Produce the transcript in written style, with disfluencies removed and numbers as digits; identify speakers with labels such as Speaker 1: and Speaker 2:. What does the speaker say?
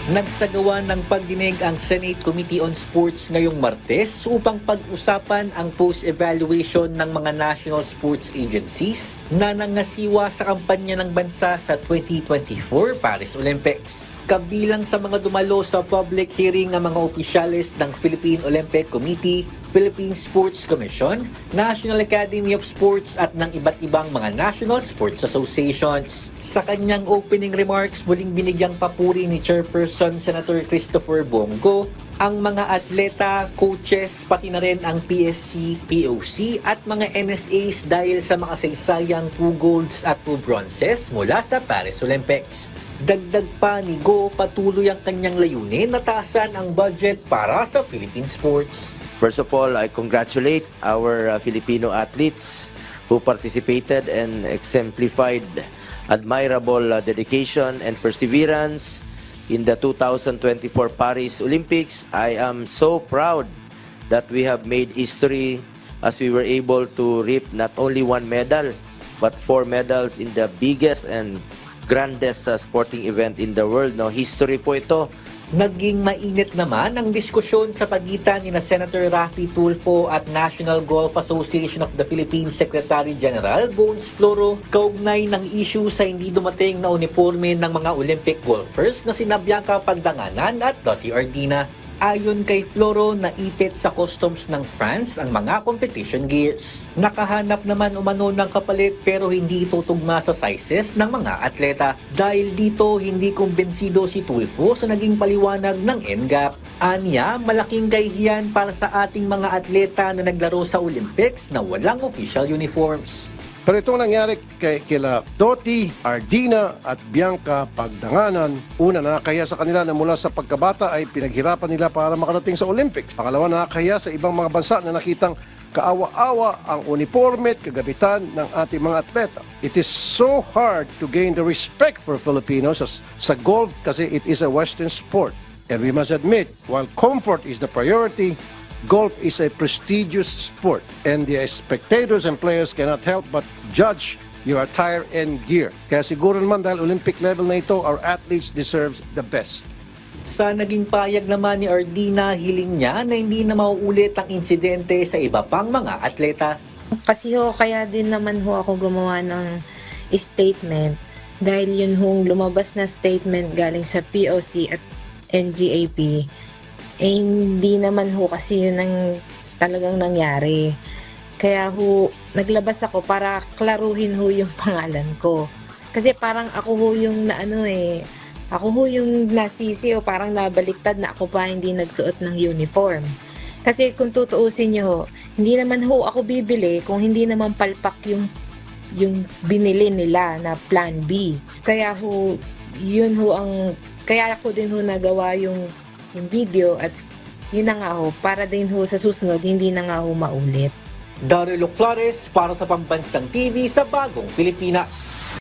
Speaker 1: Nagsagawa ng pagdinig ang Senate Committee on Sports ngayong Martes upang pag-usapan ang post-evaluation ng mga national sports agencies na nangasiwa sa kampanya ng bansa sa 2024 Paris Olympics. Kabilang sa mga dumalo sa public hearing ng mga opisyales ng Philippine Olympic Committee, Philippine Sports Commission, National Academy of Sports at ng iba't ibang mga national sports associations. Sa kanyang opening remarks, muling binigyang papuri ni Chairperson Senator Christopher Bongo ang mga atleta, coaches, pati na rin ang PSC, POC at mga NSAs dahil sa makasaysayang 2 golds at 2 bronzes mula sa Paris Olympics. Dagdag pa ni Go, patuloy ang kanyang layunin na taasan ang budget para sa Philippine sports.
Speaker 2: First of all, I congratulate our Filipino athletes who participated and exemplified admirable dedication and perseverance in the 2024 Paris Olympics. I am so proud that we have made history as we were able to reap not only 1 medal but 4 medals in the biggest and grandest sporting event in the world. No, history po ito.
Speaker 1: Naging mainit naman ang diskusyon sa pagitan ni Senator Raffy Tulfo at National Golf Association of the Philippines Secretary General Bones Floro kaugnay ng issue sa hindi dumating na uniforme ng mga Olympic golfers na sina Bianca Pagdanganan at Dottie Ardina. Ayon kay Floro, naipit sa customs ng France ang mga competition gears. Nakahanap naman umano ng kapalit pero hindi ito tugma sa sizes ng mga atleta. Dahil dito, hindi kumbensido si Tulfo sa naging paliwanag ng NGAP. Anya, malaking kahihiyan para sa ating mga atleta na naglaro sa Olympics na walang official uniforms.
Speaker 3: Pero itong nangyari kila Dottie, Ardina at Bianca Pagdanganan, una nakakahiya sa kanila na mula sa pagkabata ay pinaghirapan nila para makarating sa Olympics. Pangalawa, nakakahiya sa ibang mga bansa na nakitang kaawa-awa ang uniforme at kagabitan ng ating mga atleta. It is so hard to gain the respect for Filipinos sa golf kasi it is a Western sport. And we must admit, while comfort is the priority, golf is a prestigious sport and the spectators and players cannot help but judge your attire and gear. Kaya siguro naman dahil Olympic level na ito, our athletes deserve the best.
Speaker 1: Sa naging payag naman ni Ardina, hiling niya na hindi na mauulit ang insidente sa iba pang mga atleta.
Speaker 4: Kasi kaya din naman ako gumawa ng statement dahil yun lumabas na statement galing sa POC at NGAP. Hindi naman kasi yun ang talagang nangyari. Kaya naglabas ako para klaruhin yung pangalan ko. Kasi parang ako yung ako yung nasisi o parang nabaliktad na ako pa hindi nagsuot ng uniform. Kasi kung tutuusin nyo, hindi naman ako bibili kung hindi naman palpak yung binili nila na plan B. Kaya yun kaya ako din nagawa yung video at yun na nga para din sa susunod hindi na nga maulit.
Speaker 1: Daryl Clares para sa Pambansang TV sa Bagong Pilipinas.